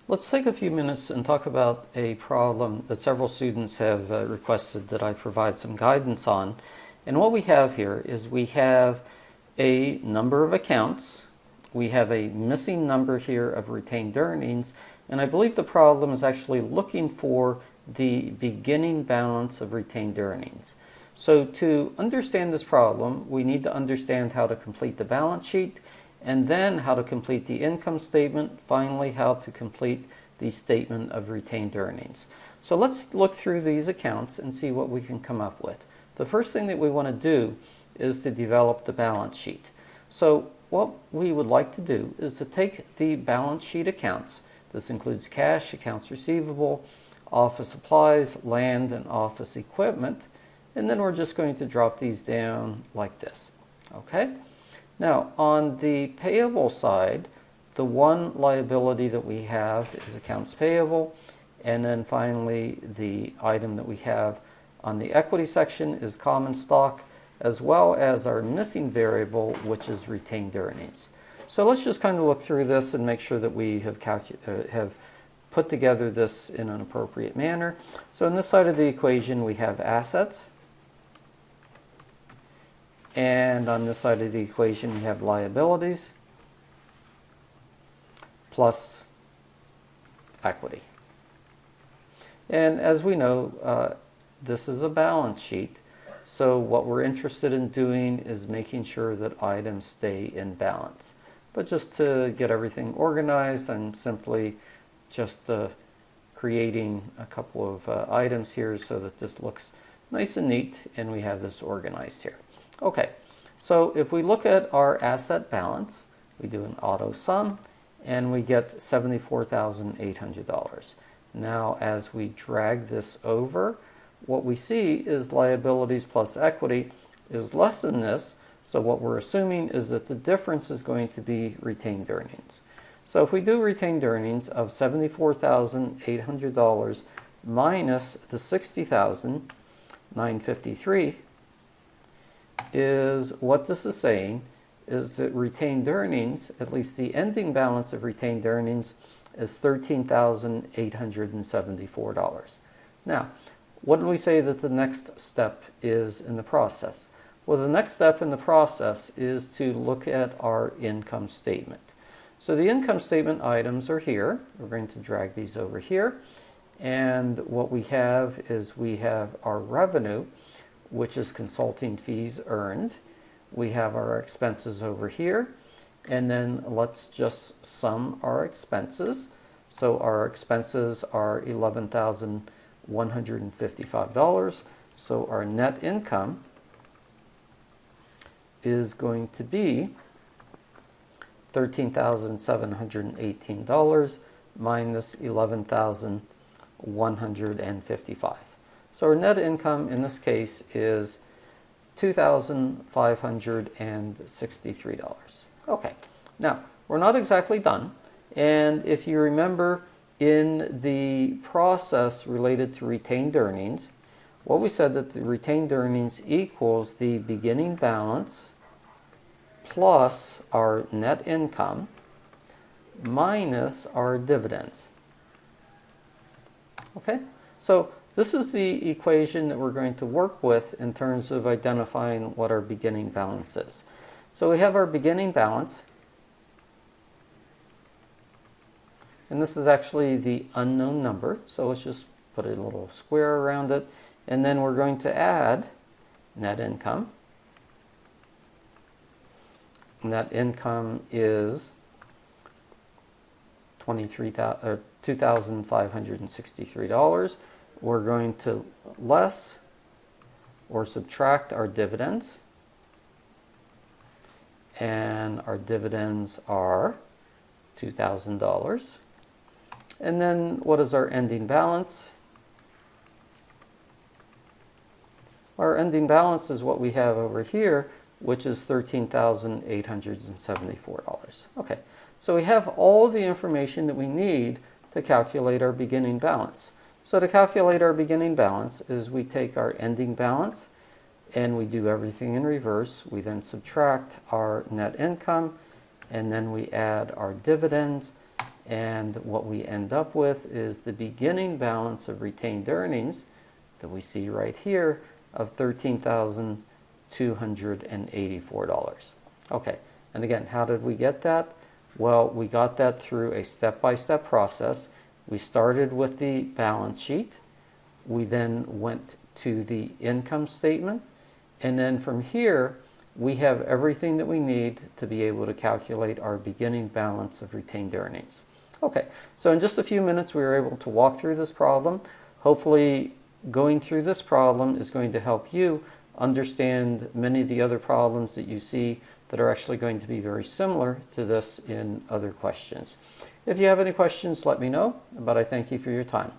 Let's take a few minutes and talk about a problem that several students have requested that I provide some guidance on. And what we have here is we have a number of accounts. We have a missing number here of retained earnings, and I believe the problem is actually looking for the beginning balance of retained earnings. So to understand this problem, we need to understand how to complete the balance sheet, and then how to complete the income statement, finally how to complete the statement of retained earnings. So let's look through these accounts and see what we can come up with. The first thing that we want to do is to develop the balance sheet. So what we would like to do is to take the balance sheet accounts. This includes cash, accounts receivable, office supplies, land, and office equipment, and then we're just going to drop these down like this. Okay? Now, on the payable side, the one liability that we have is accounts payable, and then finally the item that we have on the equity section is common stock, as well as our missing variable, which is retained earnings. So let's just kind of look through this and make sure that we have put together this in an appropriate manner. So on this side of the equation, we have assets. And on this side of the equation, we have liabilities plus equity. And as we know, this is a balance sheet. So what we're interested in doing is making sure that items stay in balance. But just to get everything organized, I'm simply just creating a couple of items here so that this looks nice and neat and we have this organized here. Okay, so if we look at our asset balance, we do an auto sum and we get $74,800. Now as we drag this over, what we see is liabilities plus equity is less than this, so what we're assuming is that the difference is going to be retained earnings. So if we do retained earnings of $74,800 minus the $60,953, is what this is saying is that retained earnings, at least the ending balance of retained earnings, is $13,874. Now, what do we say that the next step is in the process? Well, the next step in the process is to look at our income statement. So the income statement items are here. We're going to drag these over here. And what we have is we have our revenue, which is consulting fees earned. We have our expenses over here. And then let's just sum our expenses. So our expenses are $11,155. So our net income is going to be $13,718 minus $11,155. So our net income in this case is $2,563. Okay, now we're not exactly done. And if you remember in the process related to retained earnings, what we said that the retained earnings equals the beginning balance plus our net income minus our dividends. Okay, so this is the equation that we're going to work with in terms of identifying what our beginning balance is. So we have our beginning balance, and this is actually the unknown number, so let's just put a little square around it, and then we're going to add net income. Net income is $2,563. We're going to less or subtract our dividends, and our dividends are $2,000. And then what is our ending balance? Our ending balance is what we have over here, which is $13,874. Okay, so we have all the information that we need to calculate our beginning balance. So to calculate our beginning balance is we take our ending balance and we do everything in reverse. We then subtract our net income, and then we add our dividends, And what we end up with is the beginning balance of retained earnings that we see right here of $13,284. Okay, and again, how did we get that? Well, we got that through a step-by-step process. We started with the balance sheet. We then went to the income statement. And then from here, we have everything that we need to be able to calculate our beginning balance of retained earnings. Okay, so in just a few minutes, we were able to walk through this problem. Hopefully, going through this problem is going to help you understand many of the other problems that you see that are actually going to be very similar to this in other questions. If you have any questions, let me know, but I thank you for your time.